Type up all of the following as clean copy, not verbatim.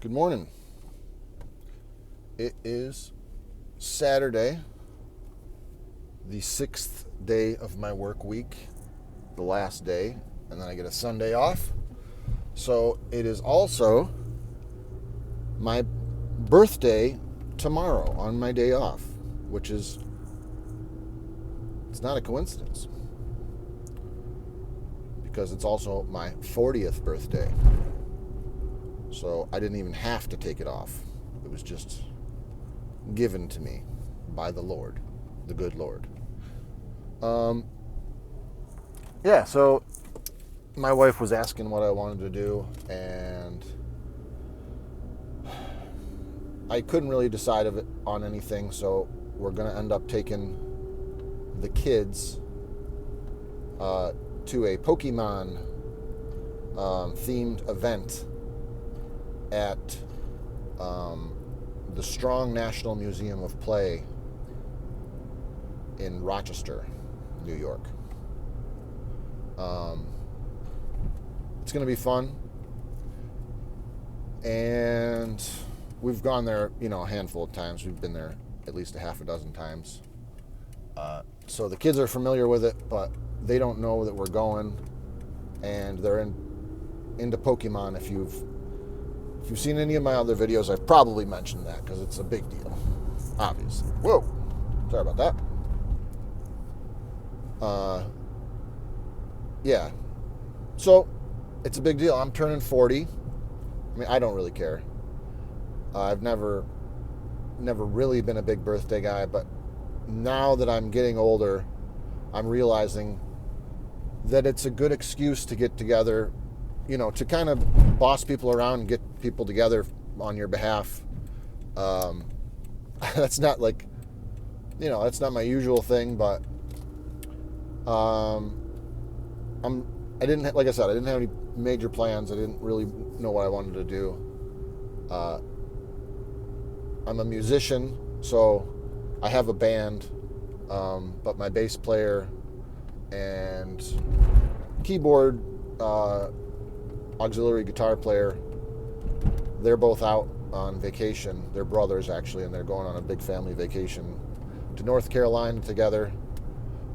Good morning. It is Saturday, the 6th day of my work week, the last day, and then I get a Sunday off. So it is also my birthday tomorrow on my day off, which is, it's not a coincidence because it's also my 40th birthday. So I didn't even have to take it off. It was just given to me by the Lord, the good Lord. So my wife was asking what I wanted to do, and I couldn't really decide on anything, so we're going to end up taking the kids to a Pokemon themed event at the Strong National Museum of Play in Rochester, New York. It's going to be fun, and we've gone there, a handful of times. We've been there at least a half a dozen times. So the kids are familiar with it, but they don't know that we're going, and they're into Pokemon. If you've seen any of my other videos, I've probably mentioned that because it's a big deal, obviously. Whoa, sorry about that. So it's a big deal. I'm turning 40. I mean, I don't really care. I've never really been a big birthday guy, but now that I'm getting older, I'm realizing that it's a good excuse to get together, to kind of boss people around and get people together on your behalf. That's not that's not my usual thing, but I didn't have any major plans. I didn't really know what I wanted to do. I'm a musician, so I have a band, but my bass player and keyboard auxiliary guitar player, they're both out on vacation. They're brothers, actually, and they're going on a big family vacation to North Carolina together.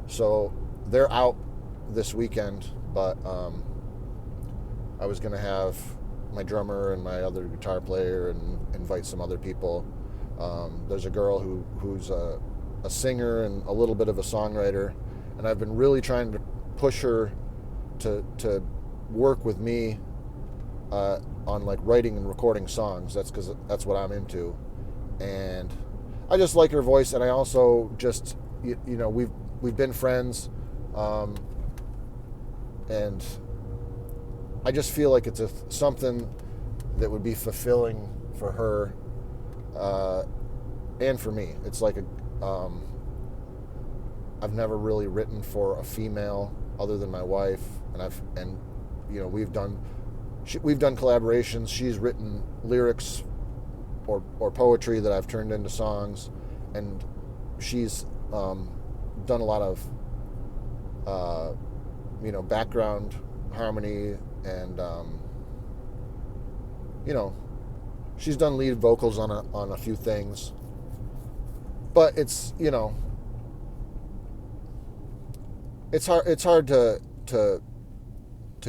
So they're out this weekend, but I was going to have my drummer and my other guitar player and invite some other people. There's a girl who's a singer and a little bit of a songwriter, and I've been really trying to push her to work with me on writing and recording songs. That's because that's what I'm into, and I just like her voice, and I also just we've been friends, and I just feel like it's something that would be fulfilling for her and for me. It's like I've never really written for a female other than my wife, and we've done collaborations. She's written lyrics or poetry that I've turned into songs, and she's done a lot of background harmony, and she's done lead vocals on a few things. But it's it's hard to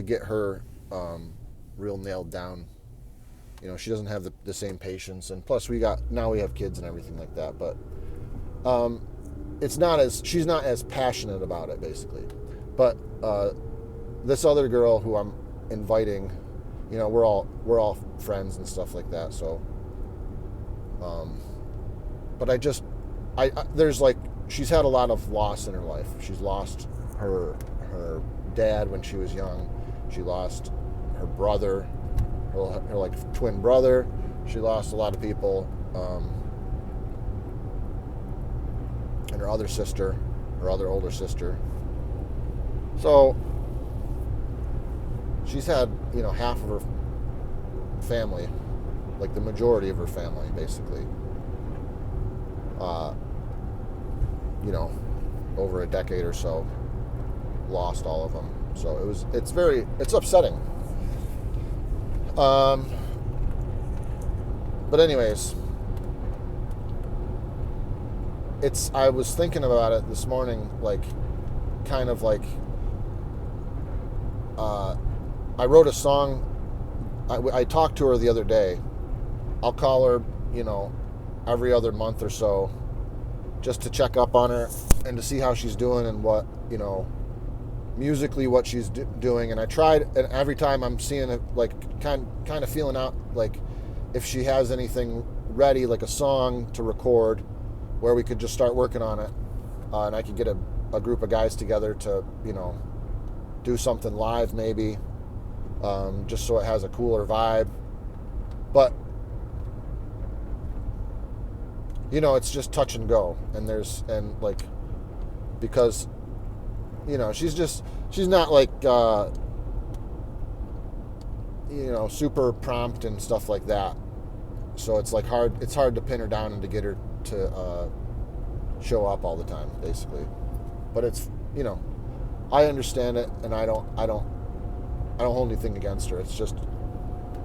get her real nailed down. She doesn't have the same patience, and plus we have kids and everything like that. But she's not as passionate about it, basically. But this other girl who I'm inviting, we're all friends and stuff like that. So, but she's had a lot of loss in her life. She's lost her dad when she was young. She lost her brother, her twin brother. She lost a lot of people, and her other older sister. So she's had half of her family, like the majority of her family, basically, over a decade or so, lost all of them. So it's upsetting. But anyways, I was thinking about it this morning, like, kind of like, I wrote a song. I talked to her the other day. I'll call her, every other month or so, just to check up on her and to see how she's doing and what, musically what she's doing. And I tried, and every time I'm seeing it, like, kind of feeling out, like, if she has anything ready, like a song to record where we could just start working on it, and I could get a group of guys together to, do something live maybe, just so it has a cooler vibe. But it's just touch and go, and like, because she's not like super prompt and stuff like that, so it's hard to pin her down and to get her to show up all the time, basically. But it's I understand it, and I don't hold anything against her. It's just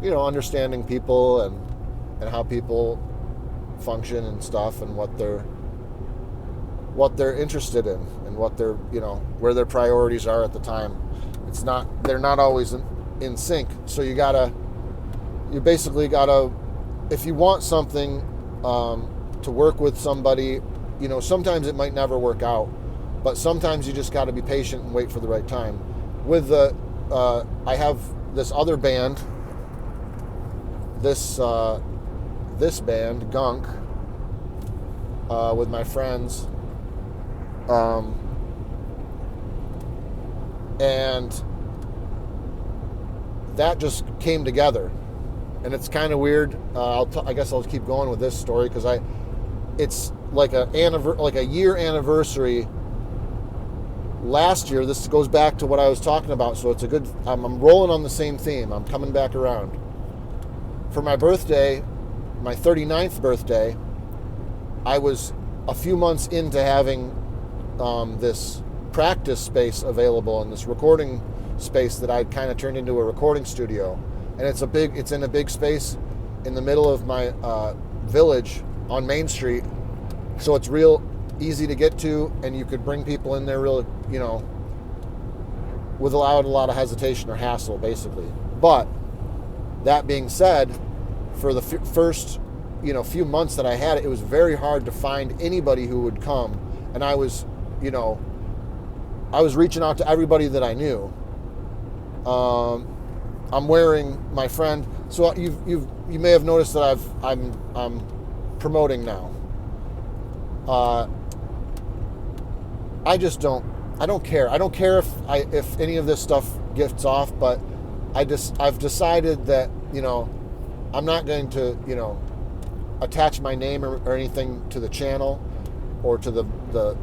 understanding people and how people function and stuff, and what they're interested in, and what they're where their priorities are at the time. They're not always in sync. So you basically gotta, if you want something to work with somebody, sometimes it might never work out, but sometimes you just got to be patient and wait for the right time. With I have this other band, this band, Gunk, with my friends, and that just came together, and it's kind of weird. I guess I'll keep going with this story, because it's like a year anniversary last year. This goes back to what I was talking about, so it's a good. I'm rolling on the same theme. I'm coming back around. For my birthday, my 39th birthday, I was a few months into having this practice space available, in this recording space that I'd kind of turned into a recording studio. And it's in a big space in the middle of my village on Main Street, so it's real easy to get to, and you could bring people in there real, without a lot of hesitation or hassle, basically. But that being said, for the first few months that I had it, it was very hard to find anybody who would come, and I was reaching out to everybody that I knew. I'm wearing my friend, so you may have noticed that I'm promoting now. I don't care. I don't care if any of this stuff gets off, but I've decided that I'm not going to attach my name or anything to the channel or to the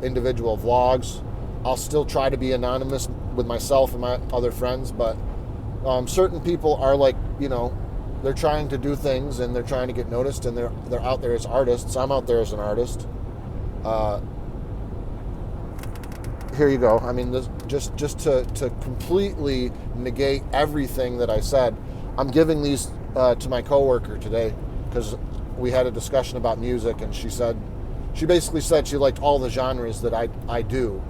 individual vlogs. I'll still try to be anonymous with myself and my other friends, but certain people are like, they're trying to do things, and they're trying to get noticed, and they're out there as artists. I'm out there as an artist. Here you go. I mean, just to completely negate everything that I said, I'm giving these to my coworker today, because we had a discussion about music, and she basically said she liked all the genres that I do.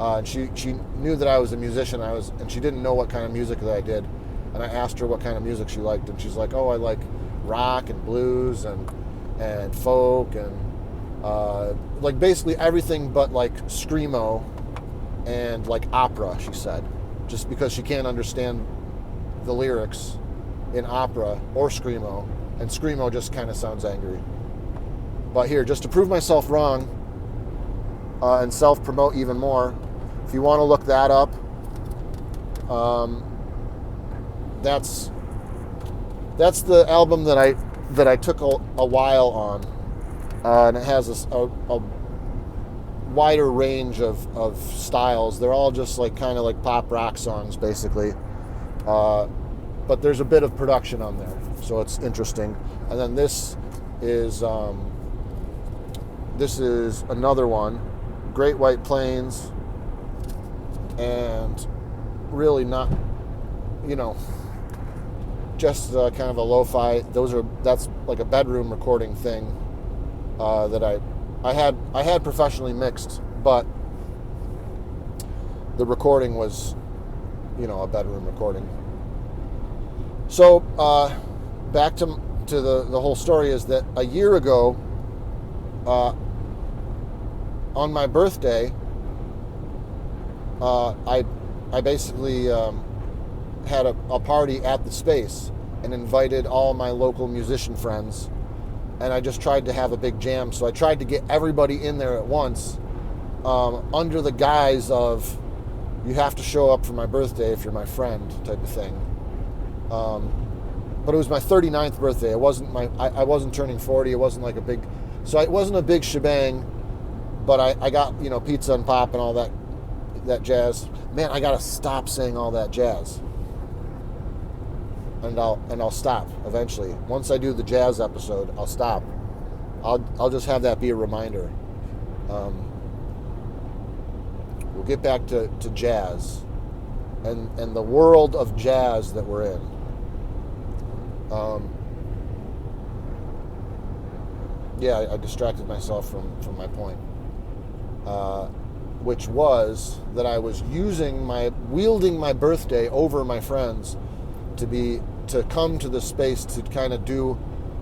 And she knew that I was a musician, and she didn't know what kind of music that I did. And I asked her what kind of music she liked, and she's like, "Oh, I like rock and blues and folk and like basically everything but like screamo and like opera," she said, just because she can't understand the lyrics in opera or screamo, and screamo just kind of sounds angry. But here, just to prove myself wrong, and self-promote even more, if you want to look that up, that's the album that I took a while on, and it has a wider range of styles. They're all just like kind of like pop rock songs, basically, but there's a bit of production on there, so it's interesting. And then this is another one, Great White Plains, and really not, just kind of a lo-fi. That's like a bedroom recording thing that I had professionally mixed, but the recording was, a bedroom recording. So back to the whole story is that a year ago, on my birthday, I basically had a party at the space and invited all my local musician friends, and I just tried to have a big jam. So I tried to get everybody in there at once, under the guise of, you have to show up for my birthday if you're my friend, type of thing. But it was my 39th birthday. I wasn't turning 40. It wasn't like so it wasn't a big shebang, but I got, pizza and pop and all that jazz. Man, I gotta stop saying all that jazz. And I'll stop eventually. Once I do the jazz episode, I'll stop. I'll just have that be a reminder. We'll get back to jazz and the world of jazz that we're in. I distracted myself from my point, which was that I was wielding my birthday over my friends to come to the space to kind of do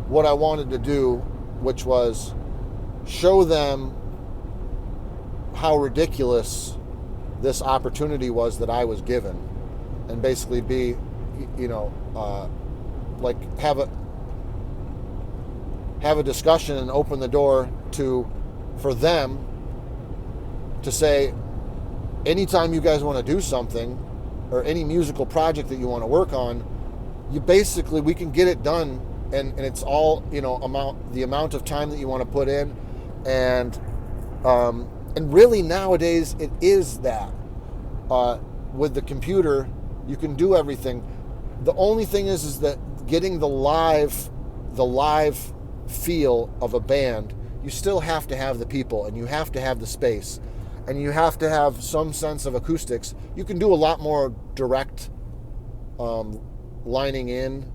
what I wanted to do, which was show them how ridiculous this opportunity was that I was given, and basically be, like have a discussion and open the door for them to say, anytime you guys want to do something or any musical project that you want to work on, we can get it done, and it's all, the amount of time that you want to put in, and really nowadays it is that. With the computer, you can do everything. The only thing is that getting the live feel of a band, you still have to have the people, and you have to have the space, and you have to have some sense of acoustics. You can do a lot more direct lining in,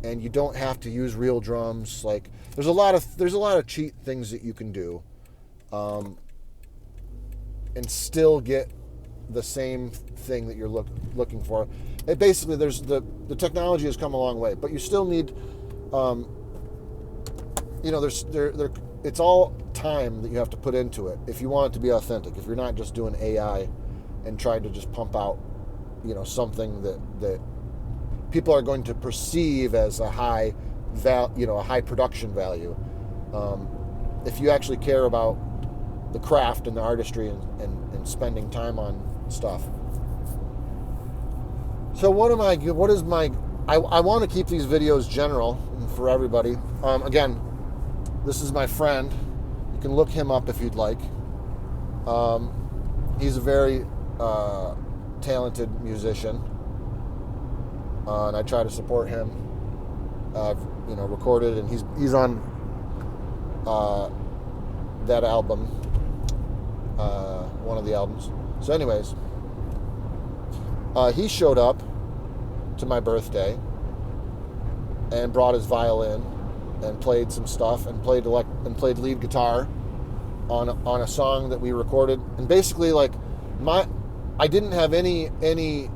and you don't have to use real drums. Like there's a lot of cheat things that you can do, and still get the same thing that you're looking for. Basically, the technology has come a long way, but you still need, it's all time that you have to put into it if you want it to be authentic. If you're not just doing AI and trying to just pump out, something that people are going to perceive as a high production value. If you actually care about the craft and the artistry and spending time on stuff. So I want to keep these videos general for everybody. Again, this is my friend. You can look him up if you'd like. He's a very talented musician, and I try to support him. Recorded, and he's on that album, one of the albums. So anyways, he showed up to my birthday and brought his violin and played some stuff and played lead guitar on a song that we recorded. And basically, like, I didn't have any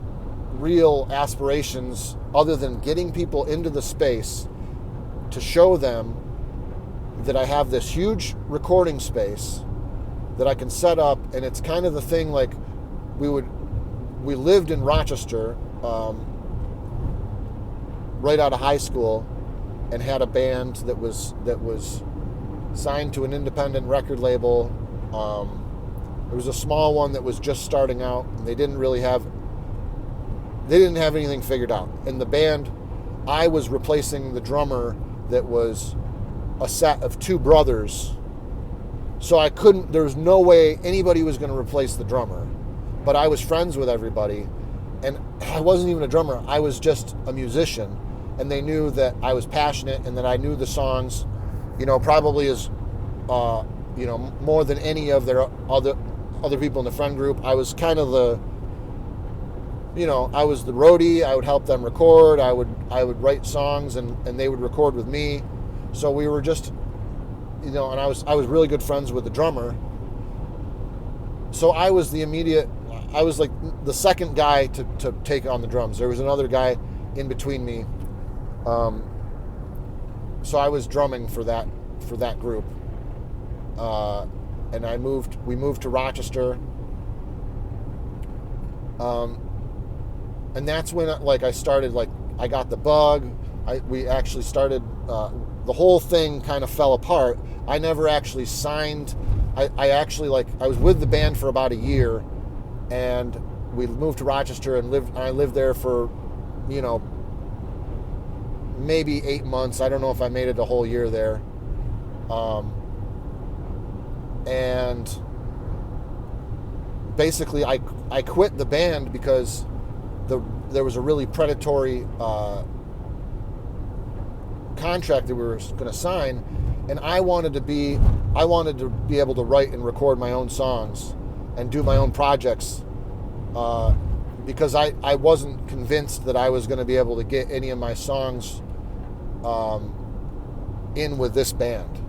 real aspirations other than getting people into the space to show them that I have this huge recording space that I can set up. And it's kind of the thing, like, we lived in Rochester right out of high school, and had a band that was signed to an independent record label. There was a small one that was just starting out, and they didn't have anything figured out. In the band, I was replacing the drummer that was a set of two brothers. So there was no way anybody was going to replace the drummer. But I was friends with everybody, and I wasn't even a drummer. I was just a musician, and they knew that I was passionate and that I knew the songs, probably as, more than any of their other people in the friend group. I was kind of I was the roadie. I would help them record. I would write songs, and they would record with me. So we were just, and I was really good friends with the drummer. So I was like the second guy to take on the drums. There was another guy in between me. So I was drumming for that group. And we moved to Rochester. And that's when I started, I got the bug. We actually started, the whole thing kind of fell apart. I never actually signed. I was with the band for about a year, and we moved to Rochester and I lived there for, maybe 8 months. I don't know if I made it a whole year there. And basically I quit the band because there was a really predatory contract that we were going to sign, and I wanted to be able to write and record my own songs and do my own projects, because I wasn't convinced that I was going to be able to get any of my songs in with this band,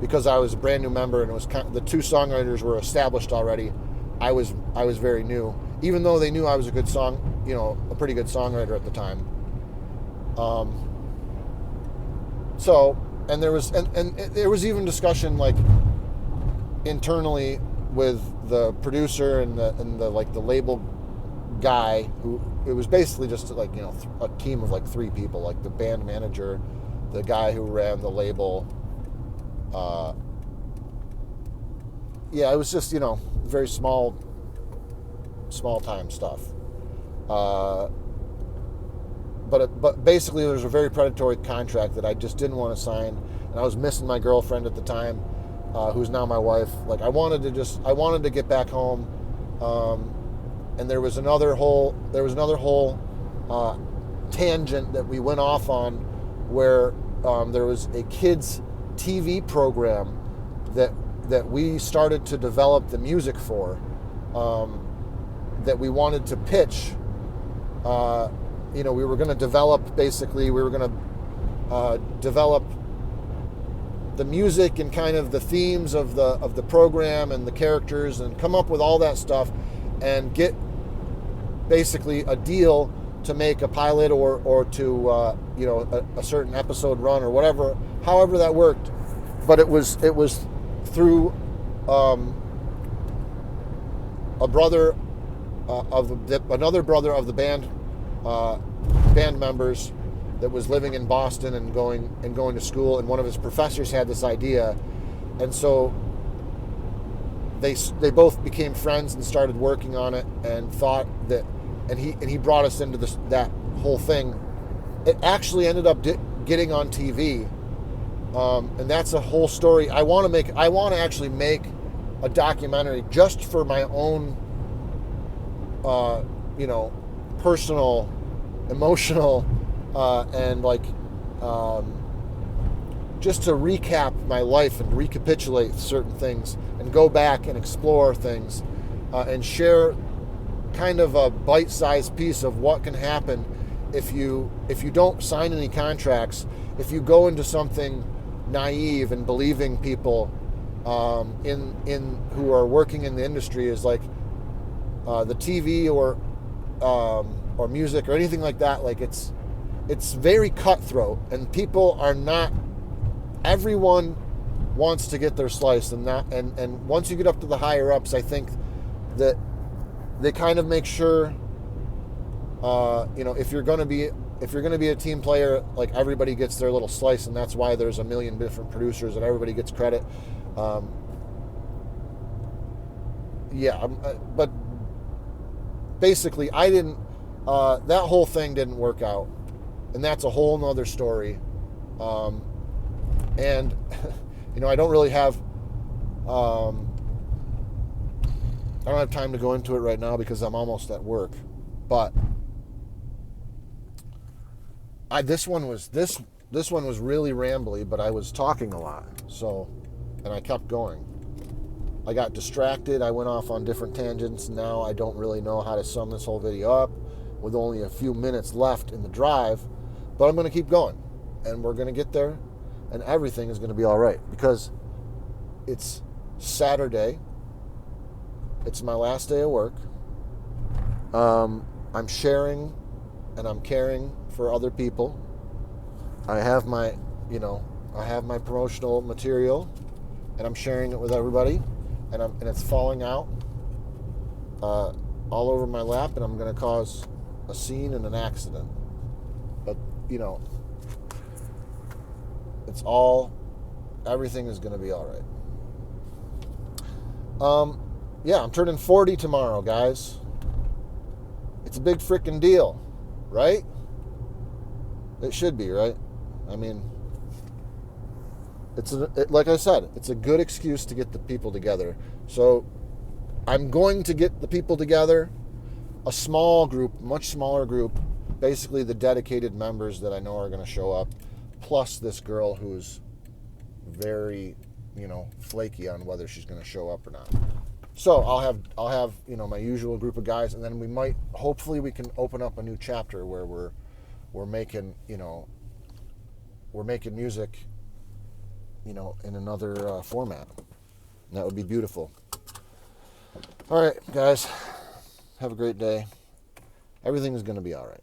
because I was a brand new member, and it was the two songwriters were established already. I was very new, even though they knew I was a pretty good songwriter at the time. So, and there was even discussion internally with the producer and the label guy, who it was basically just a team of 3 people, the band manager, the guy who ran the label. It was just very small time stuff. But basically there was a very predatory contract that I just didn't want to sign, and I was missing my girlfriend at the time, who's now my wife. I wanted to get back home, and there was another whole tangent that we went off on, where there was a kids TV program that we started to develop the music for, that we wanted to pitch. We were going to develop develop the music and kind of the themes of the program and the characters, and come up with all that stuff and get basically a deal to make a pilot or to a certain episode run or whatever, however that worked. But it was through a brother another brother of the band members that was living in Boston and going to school, and one of his professors had this idea, and so they both became friends and started working on it, and thought that, and he brought us into that whole thing. It actually ended up getting on TV, and that's a whole story. I want to actually make a documentary just for my own, personal, emotional, and just to recap my life and recapitulate certain things and go back and explore things, and share kind of a bite-sized piece of what can happen if you don't sign any contracts, if you go into something naive and believing people in who are working in the industry is the TV or music or anything like that. It's very cutthroat, and people are not. Everyone wants to get their slice, and once you get up to the higher ups, I think that they kind of make sure, if you're going to be a team player, everybody gets their little slice, and that's why there's a million different producers and everybody gets credit. But basically, I didn't. That whole thing didn't work out, and that's a whole nother story. And I don't really have. I don't have time to go into it right now because I'm almost at work, but this one was really rambly, but I was talking a lot, and I kept going. I got distracted. I went off on different tangents. Now I don't really know how to sum this whole video up. with only a few minutes left in the drive, but I'm going to keep going, and we're going to get there, and everything is going to be all right, because it's Saturday. It's my last day of work. I'm sharing and I'm caring for other people. I have my promotional material, and I'm sharing it with everybody, and it's falling out all over my lap, and I'm going to cause a scene and an accident. But everything is going to be all right. Yeah, I'm turning 40 tomorrow, guys. It's a big freaking deal, right? It should be, right? I mean, like I said, it's a good excuse to get the people together. So I'm going to get the people together, a small group, much smaller group, basically the dedicated members that I know are going to show up, plus this girl who's very, flaky on whether she's going to show up or not. So I'll have my usual group of guys, and then hopefully we can open up a new chapter where we're making music, in another format. And that would be beautiful. All right, guys, have a great day. Everything is going to be all right.